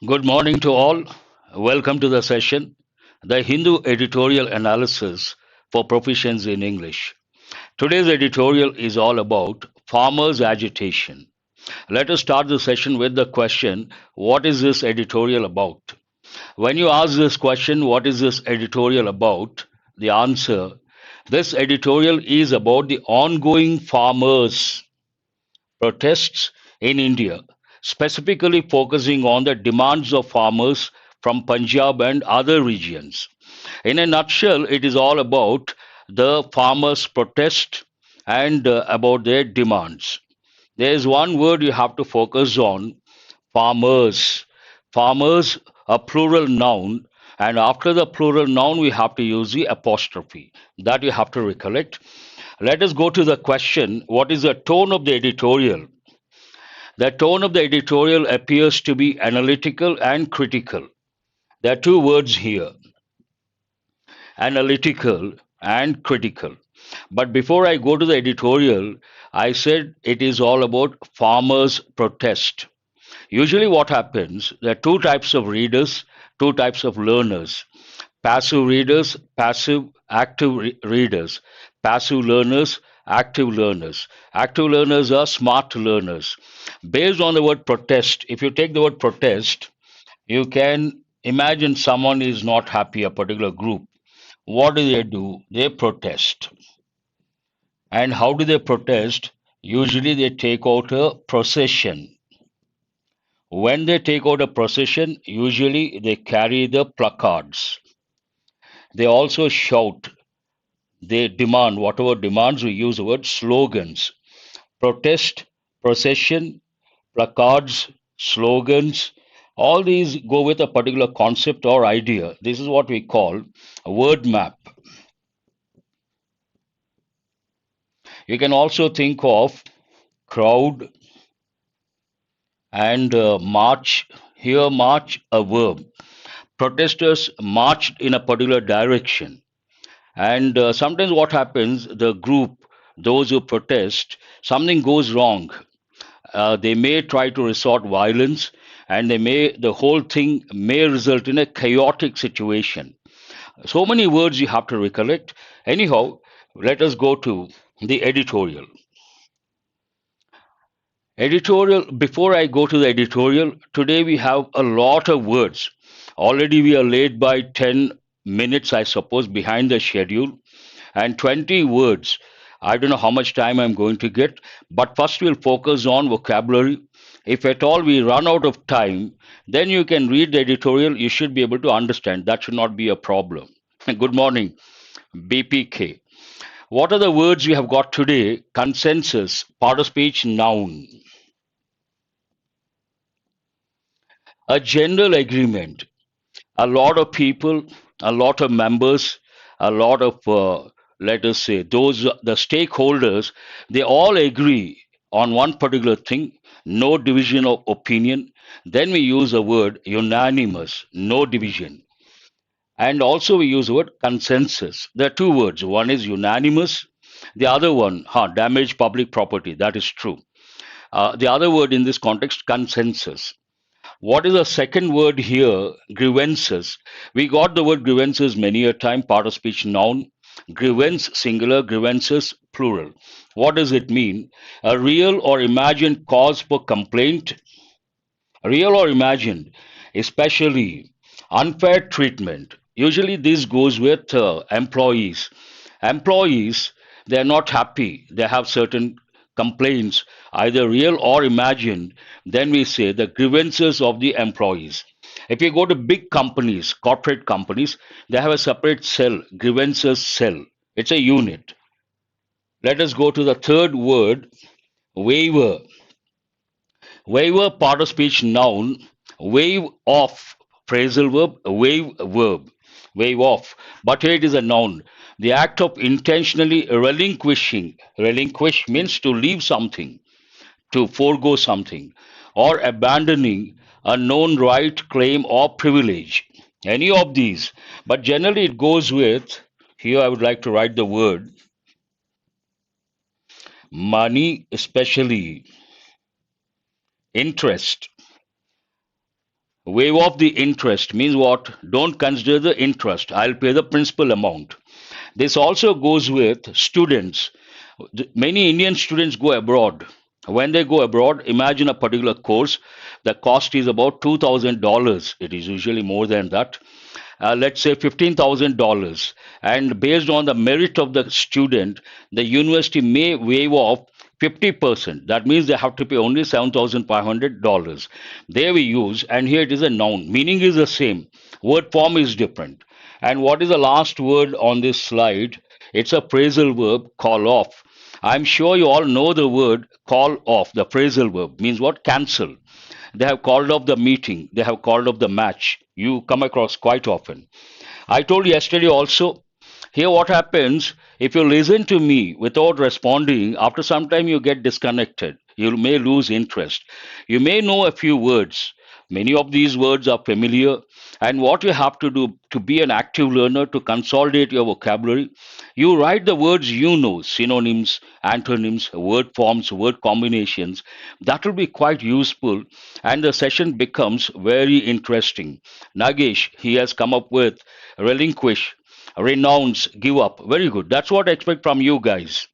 Good morning to all. Welcome to the session, the Hindu Editorial Analysis for Proficiency in English. Today's editorial is all about farmers' agitation. Let us start the session with the question, what is this editorial about? When you ask this question, what is this editorial about? The answer, this editorial is about the ongoing farmers' protests in India, specifically focusing on the demands of farmers from Punjab and other regions. In a nutshell, it is all about the farmers' protest and about their demands. There is one word you have to focus on, farmers. Farmers, a plural noun, and after the plural noun, we have to use the apostrophe. That you have to recollect. Let us go to the question, what is the tone of the editorial? The tone of the editorial appears to be analytical and critical. There are two words here, analytical and critical. But before I go to the editorial, I said it is all about farmers' protest. Usually, what happens, there are two types of readers, two types of learners: passive readers, readers, passive learners, active learners. Active learners are smart learners. Based on the word protest, if you take the word protest, you can imagine someone is not happy, a particular group. What do? They protest. And how do they protest? Usually they take out a procession. When they take out a procession, usually they carry the placards. They also shout. They demand, whatever demands, we use the word slogans. Protest, procession, placards, slogans, all these go with a particular concept or idea. This is what we call a word map. You can also think of crowd and march. Here, march, a verb. Protesters marched in a particular direction. And sometimes what happens, the group, those who protest, something goes wrong. They may try to resort violence, and the whole thing may result in a chaotic situation. So many words you have to recollect. Anyhow, let us go to the editorial. Editorial, before I go to the editorial, today we have a lot of words. Already we are late by 10 minutes, I suppose, behind the schedule, and 20 words. I don't know how much time I'm going to get, but first we'll focus on vocabulary. If at all we run out of time, then you can read the editorial. You should be able to understand. That should not be a problem. Good morning, BPK. What are the words we have got today? Consensus, part of speech, noun. A general agreement. A lot of people, a lot of members, a lot of, let us say, the stakeholders, they all agree on one particular thing, no division of opinion. Then we use the word unanimous, no division. And also we use the word consensus. There are two words. One is unanimous, the other one, damage public property. That is true. The other word in this context, consensus. What is the second word here? Grievances. We got the word grievances many a time, part of speech noun. Grievance singular, grievances plural. What does it mean? A real or imagined cause for complaint, real or imagined, especially unfair treatment. Usually this goes with employees. Employees, they're not happy. They have certain complaints, either real or imagined. Then we say the grievances of the employees. If you go to big companies, corporate companies, they have a separate cell, grievances cell. It's a unit. Let us go to the third word, waiver. Waiver, part of speech noun. Waive off, phrasal verb. Waive verb. Waive off. But here it is a noun. The act of intentionally relinquishing. Relinquish means to leave something, to forego something, or abandoning a known right, claim, or privilege. Any of these. But generally it goes with, here I would like to write the word money, especially interest. Waive off the interest means what? Don't consider the interest. I'll pay the principal amount. This also goes with students. Many Indian students go abroad. When they go abroad, imagine a particular course. The cost is about $2,000. It is usually more than that. Let's say $15,000. And based on the merit of the student, the university may waive off 50%. That means they have to pay only $7,500. There we use, and here it is a noun. Meaning is the same. Word form is different. And what is the last word on this slide? It's a phrasal verb, call off. I'm sure you all know the word call off. The phrasal verb means what? Cancel. They have called off the meeting. They have called off the match. You come across quite often. I told yesterday also, here what happens if you listen to me without responding, after some time you get disconnected. You may lose interest. You may know a few words. Many of these words are familiar. And what you have to do to be an active learner, to consolidate your vocabulary, you write the words you know, synonyms, antonyms, word forms, word combinations. That will be quite useful, and the session becomes very interesting. Nagesh, he has come up with relinquish, renounce, give up. Very good. That's what I expect from you guys.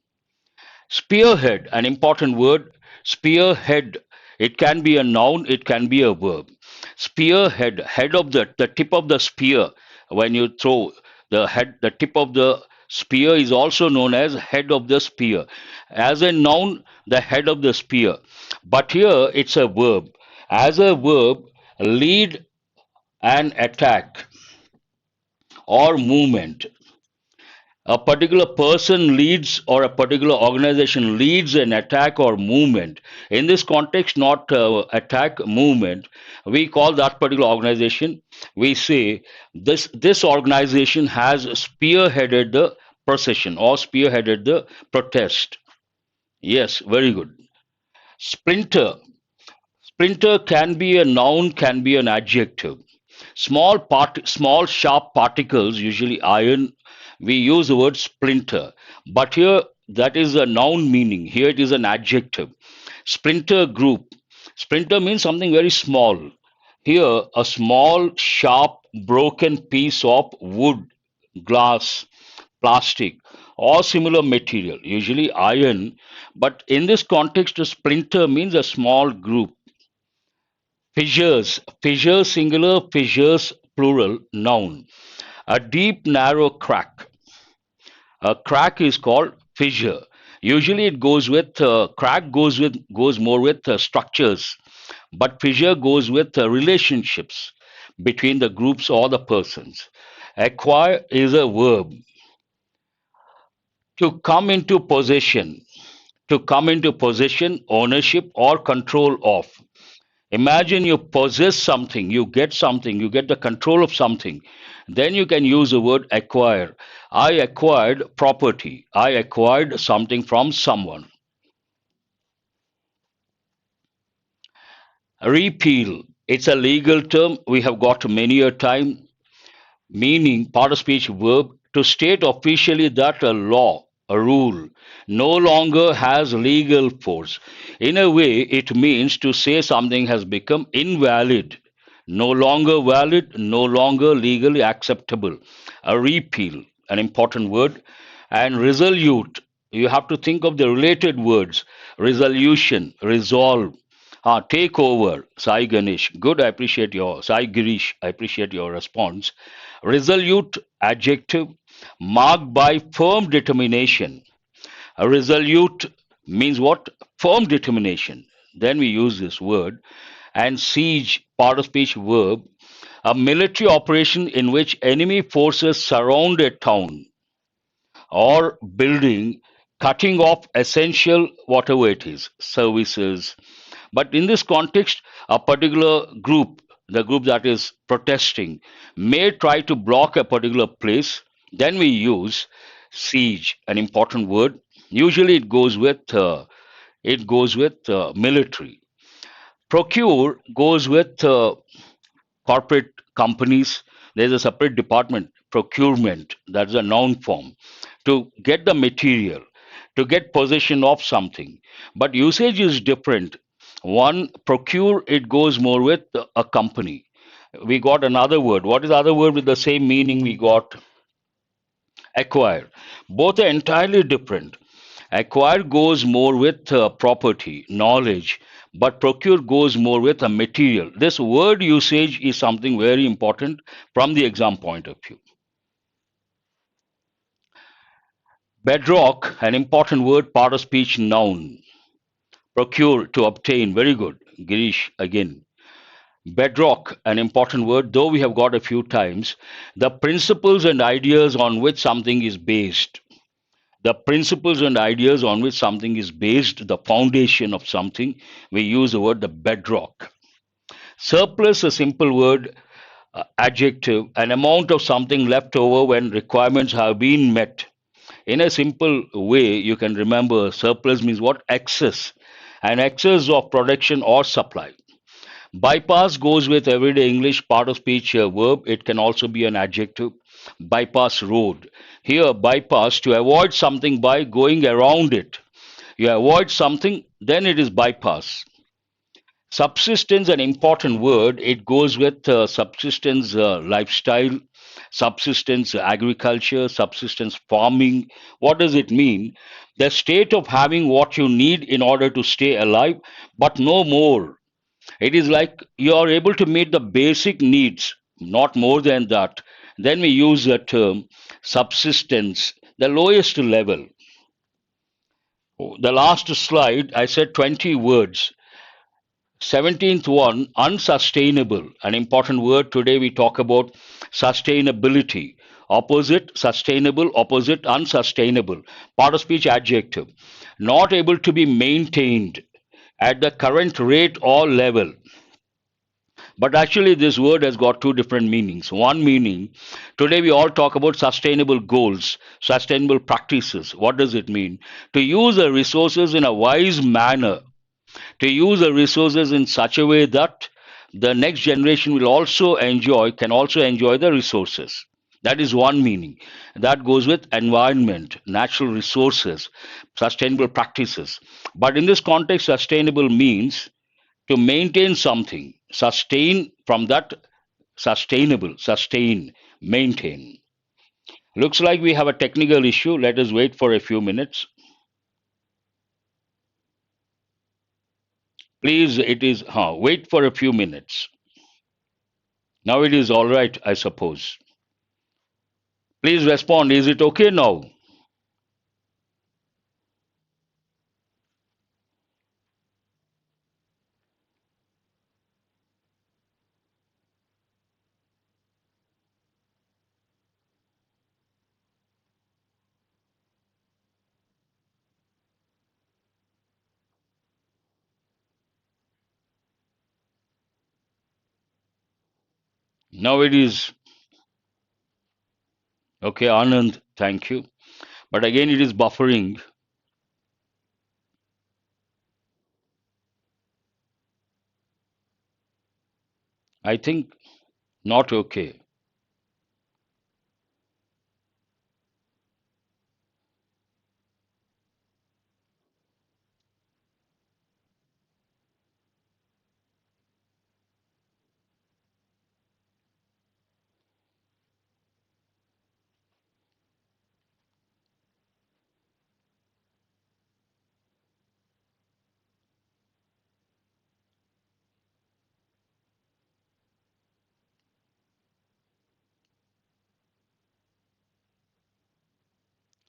Spearhead, an important word. Spearhead. It can be a noun, it can be a verb. Spearhead, head of the tip of the spear. When you throw the head, the tip of the spear is also known as head of the spear. As a noun, the head of the spear. But here it's a verb. As a verb, lead an attack or movement. A particular person leads or a particular organization leads an attack or movement. In this context, not attack, movement, we call that particular organization, we say this organization has spearheaded the procession or spearheaded the protest. Yes, very good. Splinter. Splinter can be a noun, can be an adjective. Small sharp particles, usually iron, we use the word splinter. But here that is a noun meaning. Here it is an adjective. Splinter group. Splinter means something very small. Here, a small, sharp, broken piece of wood, glass, plastic, or similar material, usually iron. But in this context, a splinter means a small group. Fissures, fissures singular, fissures plural, noun. A deep, narrow crack. A crack is called fissure. Usually, it goes with crack goes more with structures, but fissure goes with relationships between the groups or the persons. Acquire is a verb. To come into possession, to come into possession, ownership, or control of. Imagine you possess something, you get the control of something. Then you can use the word acquire. I acquired property. I acquired something from someone. Repeal. It's a legal term we have got many a time, meaning part of speech verb to state officially that a law, a rule, no longer has legal force. In a way, it means to say something has become invalid, no longer valid, no longer legally acceptable. A repeal, an important word, and resolute. You have to think of the related words resolution, resolve, take over. Sai Ganesh, good. I appreciate your Sai Girish. I appreciate your response. Resolute adjective marked by firm determination. A resolute means what? Firm determination. Then we use this word. And siege, part of speech verb, a military operation in which enemy forces surround a town or building, cutting off essential whatever it is, services. But in this context, a particular group, the group that is protesting, may try to block a particular place. Then we use siege, an important word. Usually, it goes with military. Procure goes with corporate companies. There's a separate department, procurement. That's a noun form to get the material, to get possession of something. But usage is different. One, procure, it goes more with a company. We got another word. What is the other word with the same meaning? We got acquire. Both are entirely different. Acquire goes more with property, knowledge, but procure goes more with a material. This word usage is something very important from the exam point of view. Bedrock, an important word, part of speech, noun. Procure, to obtain. Very good. Girish, again. Bedrock, an important word, though we have got a few times. The principles and ideas on which something is based. The principles and ideas on which something is based, the foundation of something, we use the word the bedrock. Surplus, a simple word, adjective, an amount of something left over when requirements have been met. In a simple way, you can remember surplus means what? Excess. An excess of production or supply. Bypass goes with everyday English part of speech verb. It can also be an adjective. Bypass road. Here, bypass to avoid something by going around it. You avoid something, then it is bypass. Subsistence, an important word. It goes with subsistence lifestyle, subsistence agriculture, subsistence farming. What does it mean? The state of having what you need in order to stay alive, but no more. It is like you are able to meet the basic needs, not more than that. Then we use the term subsistence, the lowest level. The last slide, I said 20 words. 17th one, unsustainable. An important word. Today we talk about sustainability. Opposite, sustainable, opposite, unsustainable. Part of speech adjective. Not able to be maintained at the current rate or level. But actually, this word has got two different meanings. One meaning, today we all talk about sustainable goals, sustainable practices. What does it mean? To use the resources in a wise manner, to use the resources in such a way that the next generation will also enjoy, can also enjoy the resources. That is one meaning. That goes with environment, natural resources, sustainable practices. But in this context, sustainable means to maintain something, sustain from that sustainable, sustain, maintain. Looks like we have a technical issue. Let us wait for a few minutes. Please, it is, wait for a few minutes. Now it is all right, I suppose. Please respond. Is it okay now? Now it is okay, Anand. Thank you. But again, it is buffering. I think not okay.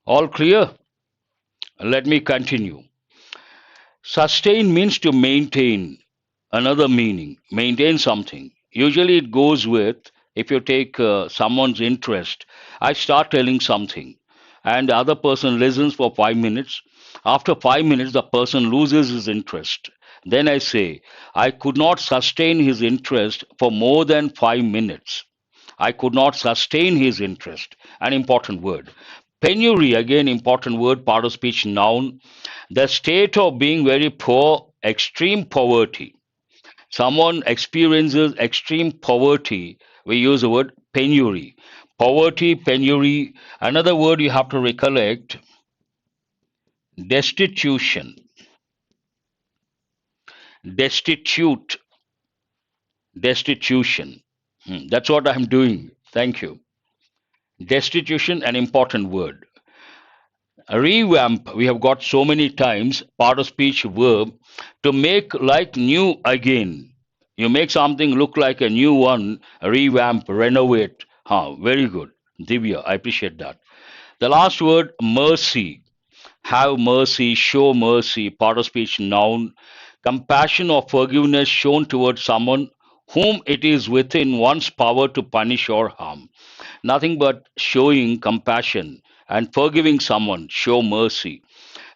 All clear? Let me continue. Sustain means to maintain. Another meaning, maintain something. Usually it goes with, if you take someone's interest, I start telling something, and the other person listens for 5 minutes. After 5 minutes, the person loses his interest. Then I say, I could not sustain his interest for more than 5 minutes. I could not sustain his interest. An important word. Penury, again, important word, part of speech, noun. The state of being very poor, extreme poverty. Someone experiences extreme poverty, we use the word penury. Poverty, penury. Another word you have to recollect, destitution, destitute, destitution. That's what I'm doing. Thank you. Destitution, an important word. Revamp, we have got so many times, part of speech verb, to make like new again. You make something look like a new one, revamp, renovate. Very good. Divya, I appreciate that. The last word, mercy. Have mercy, show mercy, part of speech noun. Compassion or forgiveness shown towards someone whom it is within one's power to punish or harm. Nothing but showing compassion and forgiving someone, show mercy.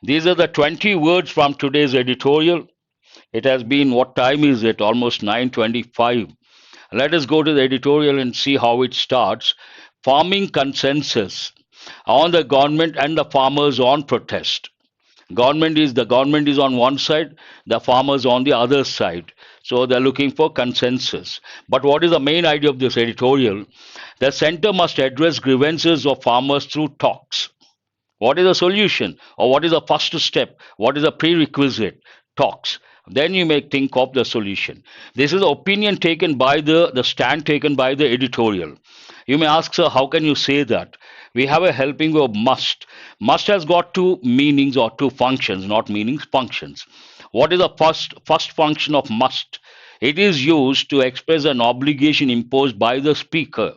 These are the 20 words from today's editorial. It has been, what time is it? Almost 9:25. Let us go to the editorial and see how it starts. Farming consensus on the government and the farmers on protest. The government is on one side, the farmers on the other side. So they're looking for consensus. But what is the main idea of this editorial? The center must address grievances of farmers through talks. What is the solution? Or what is the first step? What is the prerequisite? Talks. Then you may think of the solution. This is the opinion taken by the stand taken by the editorial. You may ask, sir, how can you say that? We have a helping verb must. Must has got two meanings or two functions, not meanings, functions. What is the first function of must? It is used to express an obligation imposed by the speaker.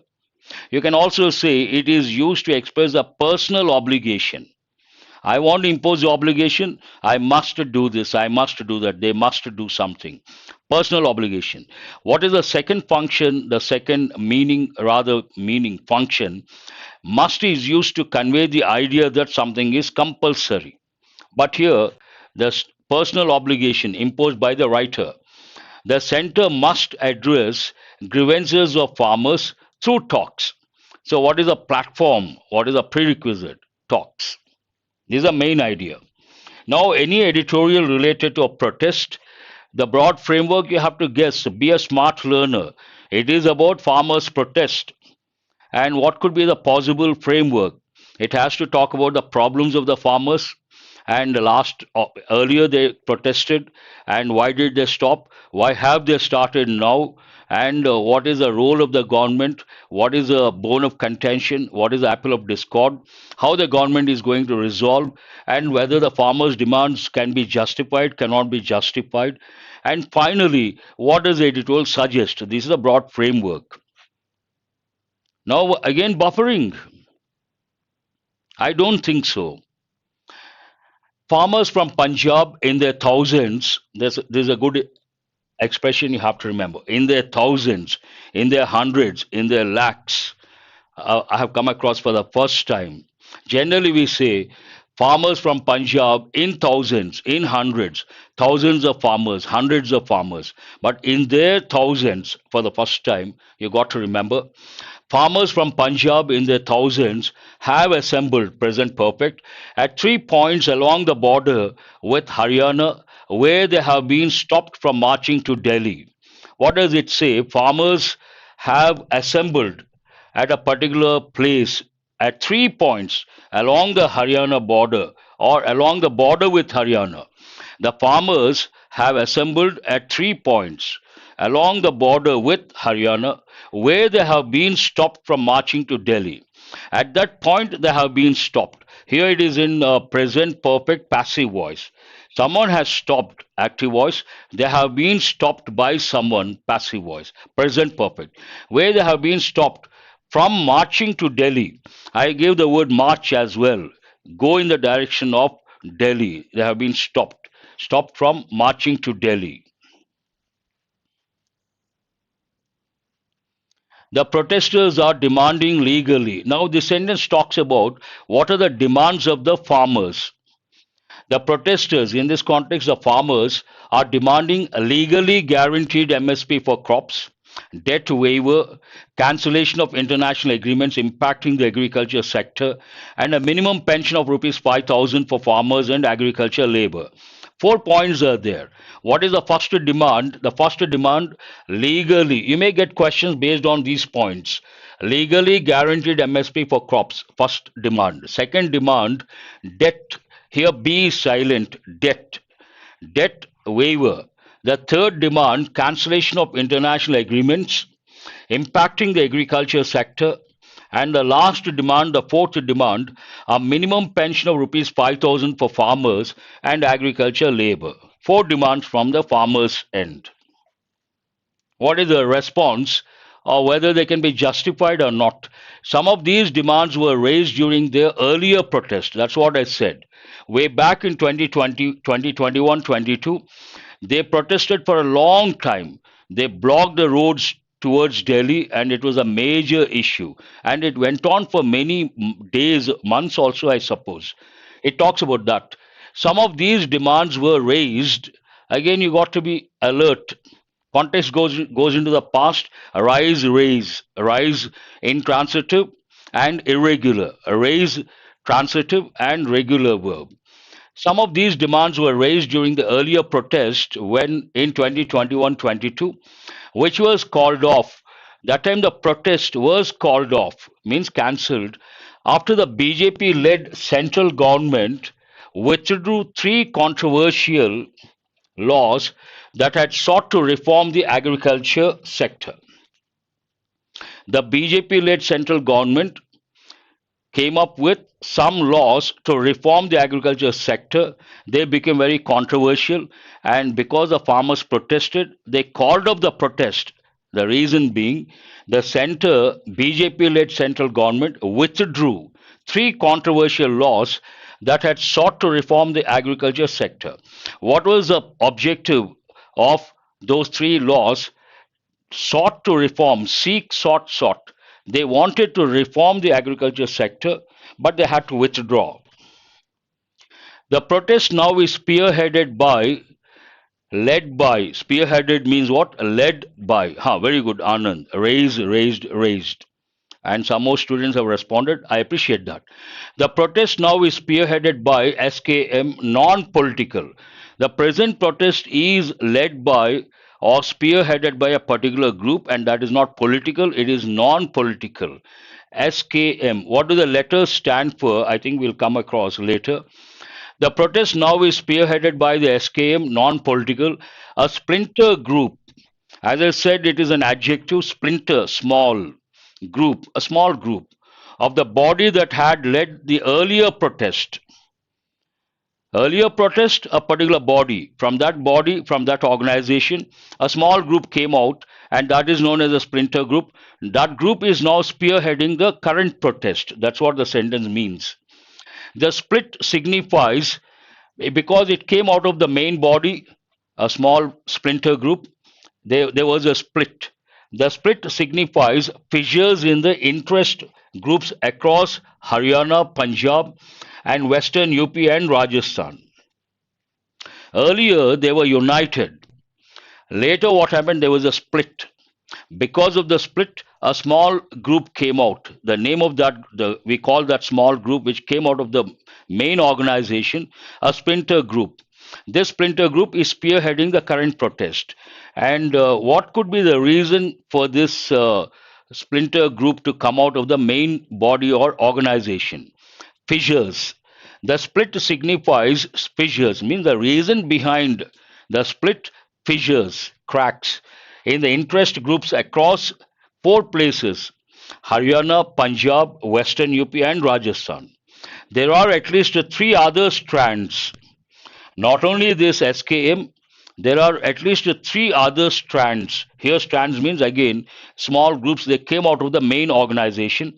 You can also say it is used to express a personal obligation. I want to impose the obligation. I must do this. I must do that. They must do something. Personal obligation. What is the second function? The second meaning, rather meaning function. Must is used to convey the idea that something is compulsory. But here, the personal obligation imposed by the writer. The center must address grievances of farmers through talks. So, what is a platform? What is a prerequisite? Talks. This is the main idea. Now, any editorial related to a protest, the broad framework you have to guess, be a smart learner. It is about farmers' protest. And what could be the possible framework? It has to talk about the problems of the farmers. And earlier they protested, and why did they stop? Why have they started now? And what is the role of the government? What is the bone of contention? What is the apple of discord? How the government is going to resolve, and whether the farmers' demands can be justified, cannot be justified. And finally, what does the editorial suggest? This is a broad framework. Now, again, buffering. I don't think so. Farmers from Punjab in their thousands, there's a good expression you have to remember. In their thousands, in their hundreds, in their lakhs, I have come across for the first time. Generally, we say farmers from Punjab in thousands, in hundreds, thousands of farmers, hundreds of farmers. But in their thousands, for the first time, you got to remember, farmers from Punjab in their thousands have assembled, present perfect, at 3 points along the border with Haryana, where they have been stopped from marching to Delhi. What does it say? Farmers have assembled at a particular place at 3 points along the Haryana border or along the border with Haryana. The farmers have assembled at 3 points along the border with Haryana, where they have been stopped from marching to Delhi. At that point, they have been stopped. Here it is in present perfect passive voice. Someone has stopped, active voice. They have been stopped by someone, passive voice, present perfect. Where they have been stopped from marching to Delhi. I gave the word march as well. Go in the direction of Delhi. They have been stopped. Stopped from marching to Delhi. The protesters are demanding legally. Now, this sentence talks about what are the demands of the farmers. The protesters, in this context, the farmers, are demanding a legally guaranteed MSP for crops, debt waiver, cancellation of international agreements impacting the agriculture sector, and a minimum pension of rupees 5,000 for farmers and agriculture labor. 4 points are there. What is the first demand? The first demand, legally. You may get questions based on these points. Legally guaranteed MSP for crops, first demand. Second demand, debt. Here B is silent, debt. Debt waiver. The third demand, cancellation of international agreements impacting the agriculture sector. And the last demand, the fourth demand, a minimum pension of rupees 5,000 for farmers and agriculture labor. Four demands from the farmers' end. What is the response, or whether they can be justified or not? Some of these demands were raised during their earlier protest. That's what I said. Way back in 2020, 2021, 22, they protested for a long time. They blocked the roads towards Delhi, and it was a major issue. And it went on for many days, months also, I suppose. It talks about that. Some of these demands were raised. Again, you got to be alert. Context goes into the past. Arise, intransitive and irregular. Arise, transitive and regular verb. Some of these demands were raised during the earlier protest when in 2021-22, which was called off. That time the protest was called off, means cancelled, after the BJP-led central government withdrew three controversial laws that had sought to reform the agriculture sector. The BJP-led central government came up with some laws to reform the agriculture sector. They became very controversial, and because the farmers protested, they called up the protest. The reason being, the center BJP led central government withdrew three controversial laws that had sought to reform the agriculture sector. What was the objective of those three laws? Sought to reform, seek, sought. They wanted to reform the agriculture sector, but they had to withdraw. The protest now is spearheaded means what? Led by. Very good, Anand. Raised. And some more students have responded. I appreciate that. The protest now is spearheaded by SKM non political. The present protest is led by or spearheaded by a particular group, and that is not political, it is non political. SKM. What do the letters stand for? I think we'll come across later. The protest now is spearheaded by the SKM non political, a splinter group. As I said, it is an adjective, splinter, small group, a small group of the body that had led the earlier protest. Earlier protest, a particular body, from that organization, a small group came out, and that is known as a splinter group. That group is now spearheading the current protest. That's what the sentence means. The split signifies, because it came out of the main body, a small splinter group, there was a split. The split signifies fissures in the interest groups across Haryana, Punjab, and Western UP and Rajasthan. Earlier, they were united. Later, what happened? There was a split. Because of the split, a small group came out. The name of that, we call that small group, which came out of the main organization, a splinter group. This splinter group is spearheading the current protest. And what could be the reason for this splinter group to come out of the main body or organization? Fissures. The split signifies fissures, means the reason behind the split, fissures, cracks in the interest groups across four places: Haryana, Punjab, Western UP, and Rajasthan. There are at least three other strands. Not only this SKM, there are at least three other strands. Here, strands means again small groups. They came out of the main organization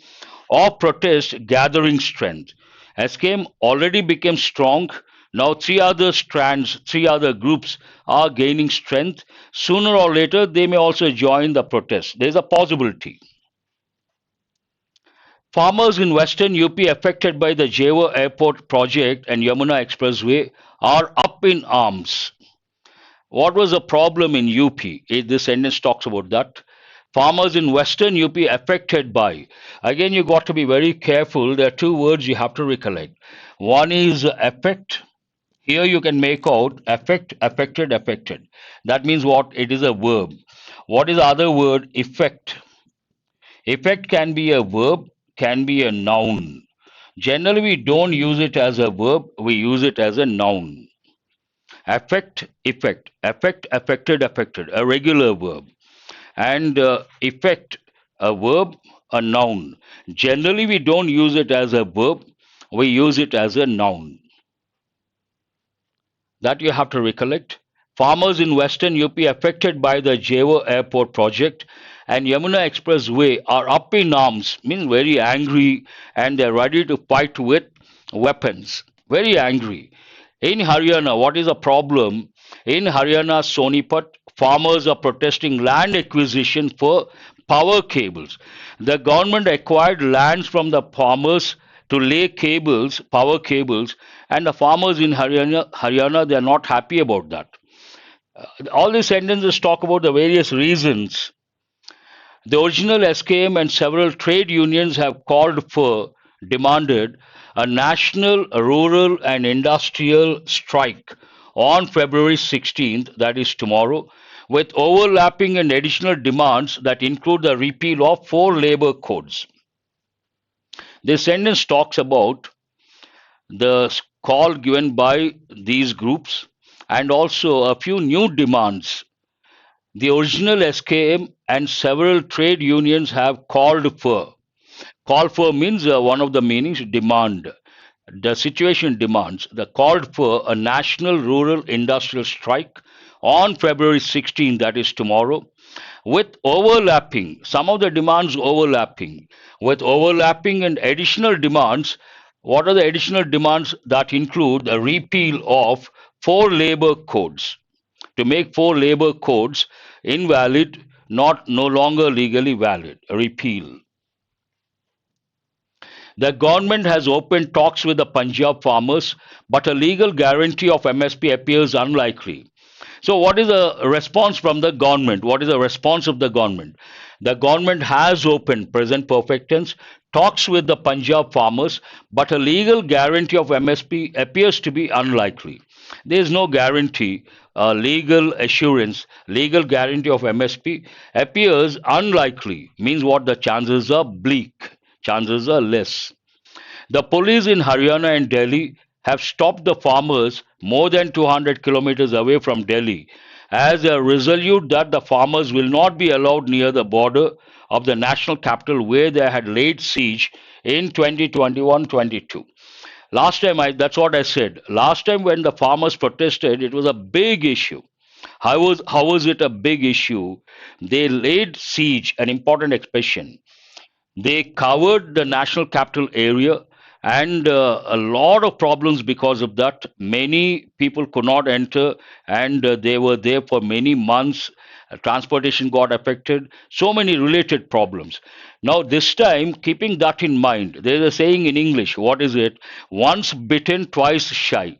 of protest gathering strength. SKM already became strong. Now, three other strands, three other groups are gaining strength. Sooner or later, they may also join the protest. There is a possibility. Farmers in Western UP affected by the Jewar Airport project and Yamuna Expressway are up in arms. What was the problem in UP? This sentence talks about that. Farmers in Western UP affected by. Again, you got to be very careful. There are two words you have to recollect. One is affect. Here you can make out affect, affected, affected. That means what? It is a verb. What is the other word? Effect. Effect can be a verb, can be a noun. Generally, we don't use it as a verb, we use it as a noun. Affect, effect, affected, affected, a regular verb. And effect, a verb, a noun. Generally, we don't use it as a verb, we use it as a noun. That you have to recollect. Farmers in western UP affected by the Jewar Airport project and Yamuna Expressway are up in arms, means very angry, and they're ready to fight with weapons. Very angry. In Haryana, what is the problem? In Haryana, Sonipat, farmers are protesting land acquisition for power cables. The government acquired lands from the farmers to lay cables, power cables, and the farmers in Haryana, they are not happy about that. All these sentences talk about the various reasons. The original SKM and several trade unions have called for, demanded a national rural and industrial strike on February 16th, that is tomorrow, with overlapping and additional demands that include the repeal of four labor codes. This sentence talks about the call given by these groups and also a few new demands. The original SKM and several trade unions have called for. Call for means one of the meanings demand. The situation demands the called for a national rural industrial strike on February 16, that is tomorrow, with overlapping, some of the demands overlapping, with overlapping and additional demands. What are the additional demands that include the repeal of four labor codes? To make four labor codes invalid, not no longer legally valid, repeal. The government has opened talks with the Punjab farmers, but a legal guarantee of MSP appears unlikely. So, what is the response from the government? What is the response of the government? The government has opened, present perfect tense, talks with the Punjab farmers, but a legal guarantee of MSP appears to be unlikely. There is no guarantee, legal assurance, legal guarantee of MSP appears unlikely, means what? The chances are bleak, chances are less. The police in Haryana and Delhi have stopped the farmers more than 200 kilometers away from Delhi as a resolute that the farmers will not be allowed near the border of the national capital where they had laid siege in 2021-22. Last time, that's what I said. Last time when the farmers protested, it was a big issue. How was it a big issue? They laid siege, an important expression. They covered the national capital area, and a lot of problems because of that. Many people could not enter, and they were there for many months. Transportation got affected, so many related problems. Now, this time, keeping that in mind, there's a saying in English, what is it? Once bitten, twice shy.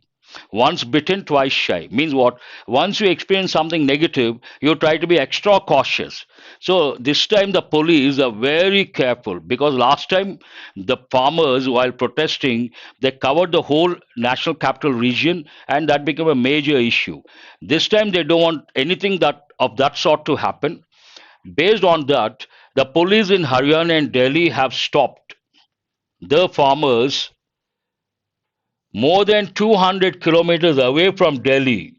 Once bitten, twice shy. Means what? Once you experience something negative, you try to be extra cautious. So this time the police are very careful because last time the farmers, while protesting, they covered the whole national capital region and that became a major issue. This time they don't want anything that of that sort to happen. Based on that, the police in Haryana and Delhi have stopped the farmers more than 200 kilometers away from Delhi.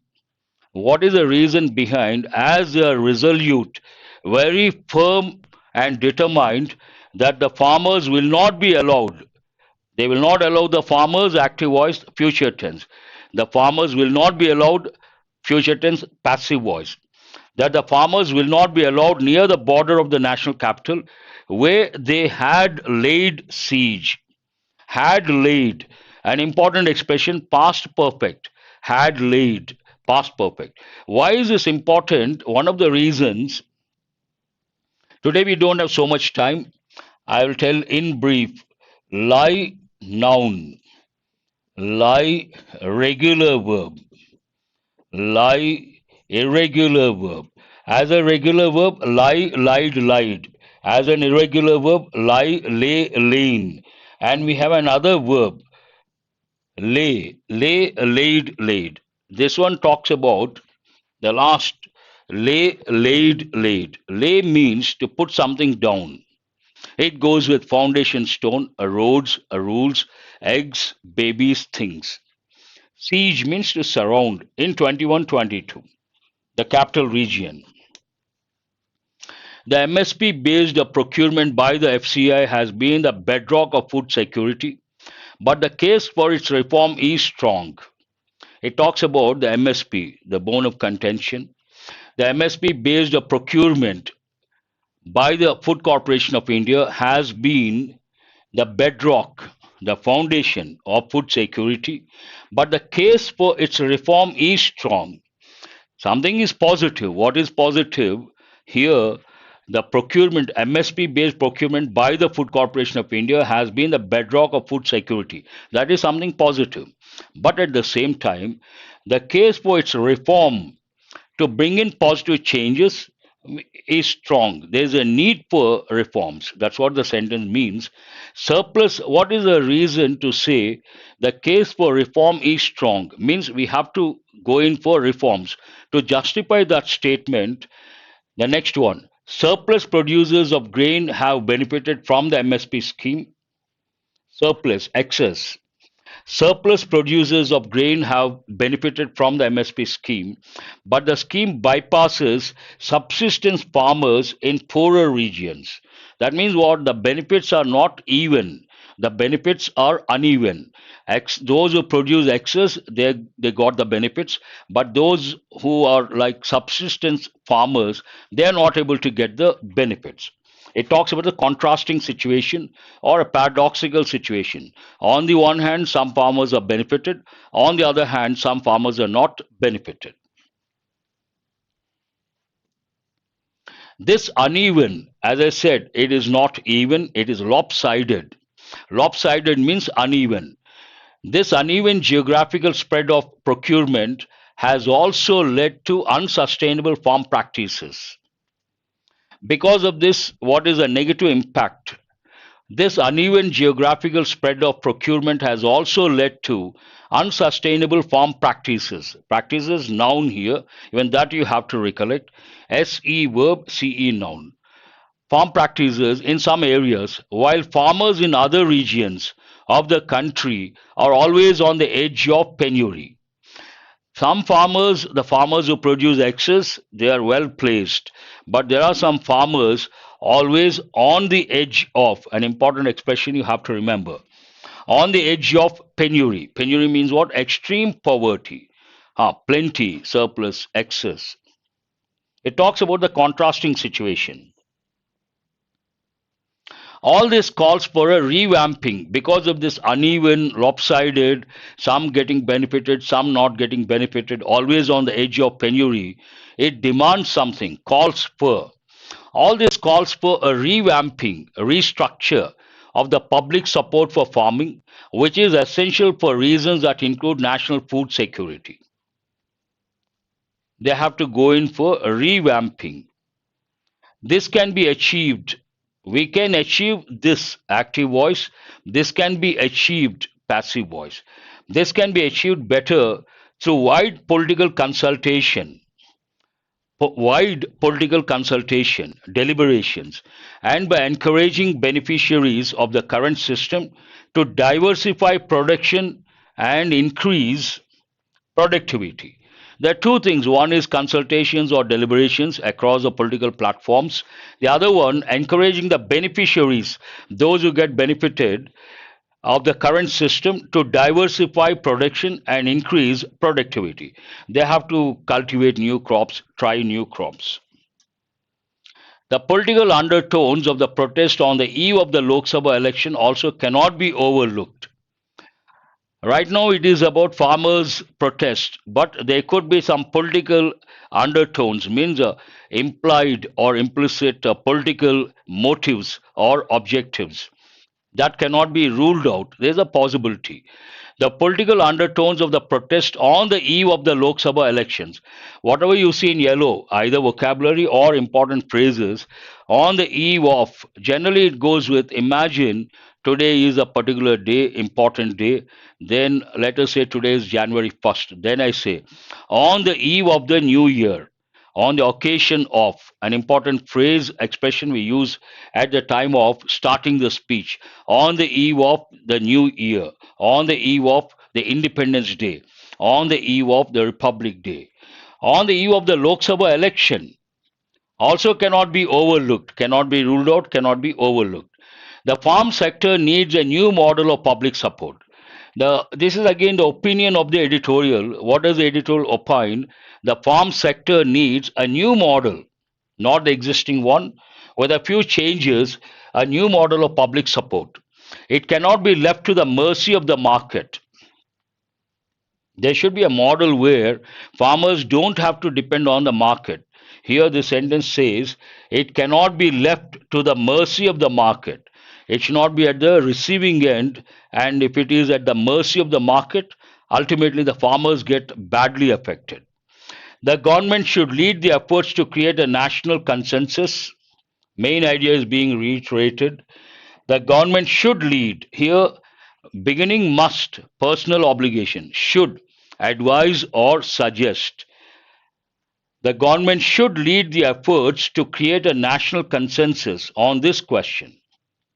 What is the reason behind? As they are resolute, very firm and determined that the farmers will not be allowed. They will not allow the farmers, active voice, future tense. The farmers will not be allowed, future tense, passive voice. That the farmers will not be allowed near the border of the national capital where they had laid siege. Had laid, an important expression, past perfect. Had laid, past perfect. Why is this important? One of the reasons, today we don't have so much time. I will tell in brief. Lie, noun. Lie, regular verb. Lie, irregular verb. As a regular verb, lie, lied, lied. As an irregular verb, lie, lay, lain. And we have another verb, lay, lay, laid, laid. This one talks about the last, lay, laid, laid. Lay means to put something down. It goes with foundation stone, a roads, a rules, eggs, babies, things. Siege means to surround in 21-22, the capital region. The MSP based procurement by the FCI has been the bedrock of food security, but the case for its reform is strong. It talks about the MSP, the bone of contention. The MSP based procurement by the Food Corporation of India has been the bedrock, the foundation of food security, but the case for its reform is strong. Something is positive. What is positive here? The procurement, MSP based procurement by the Food Corporation of India has been the bedrock of food security. That is something positive. But at the same time, the case for its reform to bring in positive changes is strong. There's a need for reforms. That's what the sentence means. Surplus, what is the reason to say the case for reform is strong? Means we have to go in for reforms. To justify that statement, the next one, surplus producers of grain have benefited from the MSP scheme. Surplus, excess. Surplus producers of grain have benefited from the MSP scheme, but the scheme bypasses subsistence farmers in poorer regions. That means what? The benefits are not even. The benefits are uneven. Those who produce excess, they got the benefits, but those who are like subsistence farmers, they are not able to get the benefits. It talks about the contrasting situation or a paradoxical situation. On the one hand, some farmers are benefited. On the other hand, some farmers are not benefited. This uneven, as I said, it is not even, it is lopsided. Lopsided means uneven. This uneven geographical spread of procurement has also led to unsustainable farm practices. Because of this, what is a negative impact? This uneven geographical spread of procurement has also led to unsustainable farm practices. Practices, noun here, even that you have to recollect. SE verb, CE noun. Farm practices in some areas, while farmers in other regions of the country are always on the edge of penury. Some farmers, the farmers who produce excess, they are well placed. But there are some farmers always on the edge of an important expression you have to remember. On the edge of penury. Penury means what? Extreme poverty. Plenty, surplus, excess. It talks about the contrasting situation. All this calls for a revamping because of this uneven, lopsided, some getting benefited, some not getting benefited, always on the edge of penury. It demands something, calls for. All this calls for a revamping, a restructure of the public support for farming, which is essential for reasons that include national food security. They have to go in for a revamping. This can be achieved. We can achieve this active voice. This can be achieved passive voice. This can be achieved better through wide political consultation, deliberations, and by encouraging beneficiaries of the current system to diversify production and increase productivity. There are two things. One is consultations or deliberations across the political platforms. The other one, encouraging the beneficiaries, those who get benefited of the current system, to diversify production and increase productivity. They have to cultivate new crops, try new crops. The political undertones of the protest on the eve of the Lok Sabha election also cannot be overlooked. Right now, it is about farmers' protest, but there could be some political undertones, means implied or implicit political motives or objectives. That cannot be ruled out. There's a possibility. The political undertones of the protest on the eve of the Lok Sabha elections, whatever you see in yellow, either vocabulary or important phrases, on the eve of, generally it goes with imagine today is a particular day, important day, then let us say today is January 1st. Then I say, on the eve of the new year, on the occasion of, an important phrase expression we use at the time of starting the speech, on the eve of the new year, on the eve of the Independence Day, on the eve of the Republic Day, on the eve of the Lok Sabha election, Also cannot be overlooked, cannot be ruled out, cannot be overlooked. The farm sector needs a new model of public support. This is again the opinion of the editorial. What does the editorial opine? The farm sector needs a new model, not the existing one, with a few changes, a new model of public support. It cannot be left to the mercy of the market. There should be a model where farmers don't have to depend on the market. Here, the sentence says it cannot be left to the mercy of the market. It should not be at the receiving end, and if it is at the mercy of the market, ultimately the farmers get badly affected. The government should lead the efforts to create a national consensus. Main idea is being reiterated. The government should lead. Here, beginning must, personal obligation, should, advise or suggest. The government should lead the efforts to create a national consensus on this question.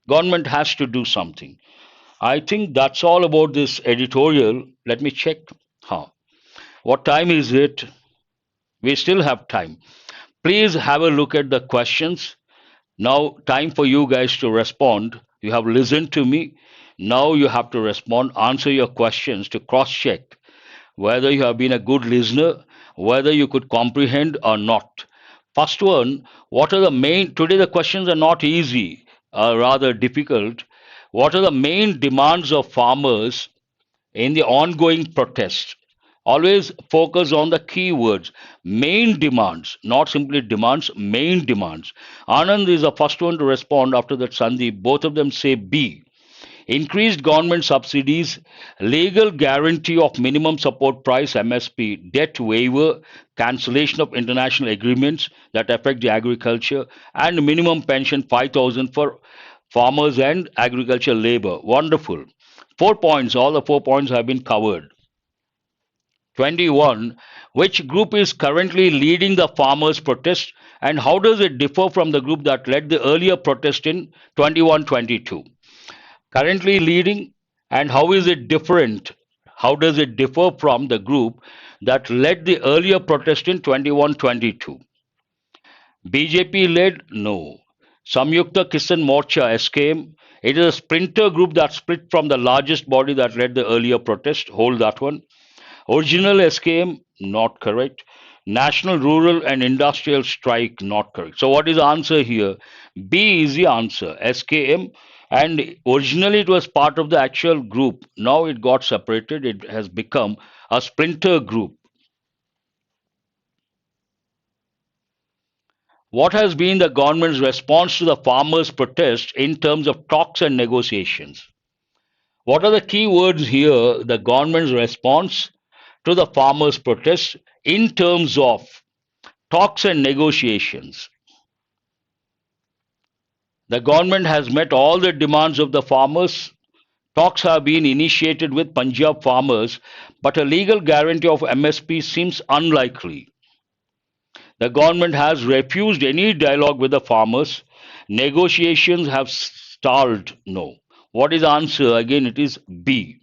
Government has to do something. I think that's all about this editorial. Let me check. Huh. What time is it? We still have time. Please have a look at the questions. Now, time for you guys to respond. You have listened to me. Now you have to respond, answer your questions to cross check whether you have been a good listener, whether you could comprehend or not. First one, what are the main, today the questions are not easy, are rather difficult. What are the main demands of farmers in the ongoing protest? Always focus on the key words. Main demands, not simply demands, main demands. Anand is the first one to respond after that Sandeep. Both of them say B. Increased government subsidies, legal guarantee of minimum support price MSP, debt waiver, cancellation of international agreements that affect the agriculture, and minimum pension 5,000 for farmers and agricultural labor. Wonderful. 4 points, all the 4 points have been covered. 21. Which group is currently leading the farmers' protest and how does it differ from the group that led the earlier protest in 21-22? Currently leading and how is it different? How does it differ from the group that led the earlier protest in 21-22? BJP led? No. Samyukta Kisan Morcha SKM. It is a splinter group that split from the largest body that led the earlier protest. Hold that one. Original SKM, not correct. National Rural and Industrial Strike, not correct. So, what is the answer here? B is the answer. SKM, and originally it was part of the actual group. Now it got separated. It has become a splinter group. What has been the government's response to the farmers' protest in terms of talks and negotiations? What are the key words here? The government's response to the farmers' protest in terms of talks and negotiations. The government has met all the demands of the farmers. Talks have been initiated with Punjab farmers, but a legal guarantee of MSP seems unlikely. The government has refused any dialogue with the farmers. Negotiations have stalled. No. What is the answer? Again, it is B.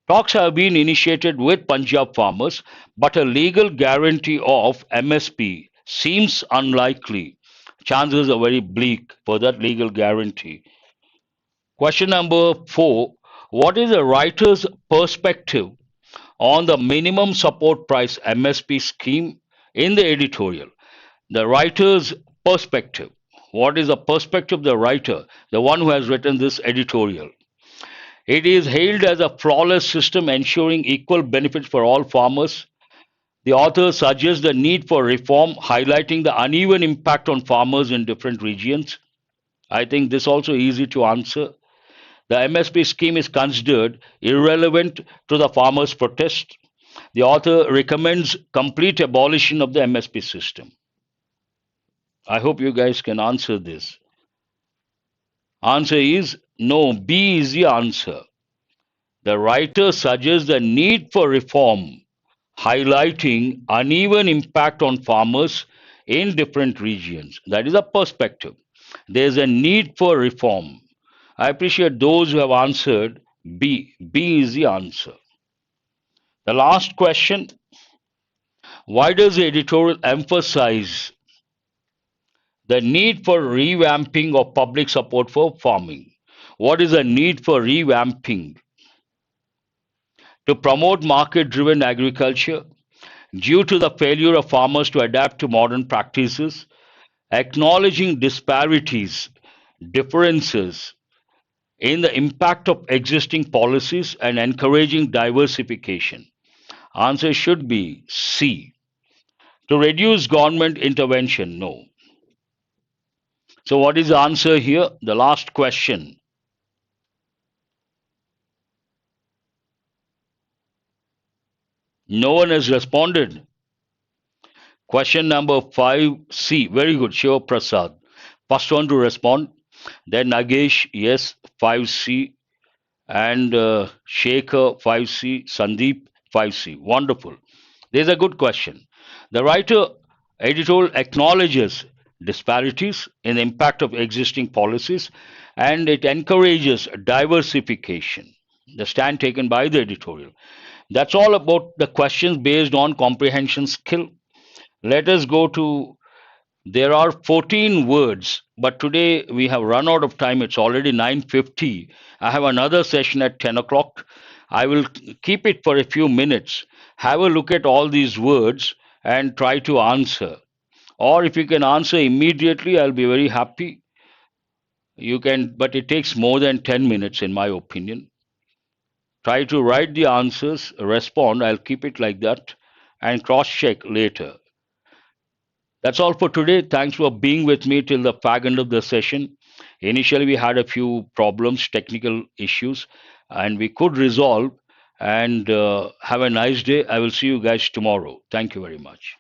Talks have been initiated with Punjab farmers, but a legal guarantee of MSP seems unlikely. Chances are very bleak for that legal guarantee. Question number 4. What is the writer's perspective on the minimum support price MSP scheme in the editorial? The writer's perspective. What is the perspective of the writer, the one who has written this editorial? It is hailed as a flawless system ensuring equal benefits for all farmers. The author suggests the need for reform, highlighting the uneven impact on farmers in different regions. I think this also easy to answer. The MSP scheme is considered irrelevant to the farmers' protest. The author recommends complete abolition of the MSP system. I hope you guys can answer this. Answer is no, B is the answer. The writer suggests the need for reform, highlighting uneven impact on farmers in different regions. That is a perspective. There is a need for reform. I appreciate those who have answered B. B is the answer. The last question, why does the editorial emphasize The need for revamping of public support for farming. What is the need for revamping? To promote market driven agriculture due to the failure of farmers to adapt to modern practices, acknowledging disparities, differences in the impact of existing policies and encouraging diversification. Answer should be C. To reduce government intervention, no. So, what is the answer here? The last question. No one has responded. Question number 5C. Very good, Shiva Prasad. First one to respond. Then Nagesh, yes, 5C. And Shekhar, 5C. Sandeep, 5C. Wonderful. There's a good question. The writer editorial acknowledges disparities in the impact of existing policies and it encourages diversification. The stand taken by the editorial. That's all about the questions based on comprehension skill. Let us go to, there are 14 words, but today we have run out of time. It's already 9:50. I have another session at 10 o'clock. I will keep it for a few minutes. Have a look at all these words and try to answer. Or if you can answer immediately, I'll be very happy. You can, but it takes more than 10 minutes, in my opinion. Try to write the answers, respond. I'll keep it like that and cross check later. That's all for today. Thanks for being with me till the fag end of the session. Initially, we had a few problems, technical issues, and we could resolve. And have a nice day. I will see you guys tomorrow. Thank you very much.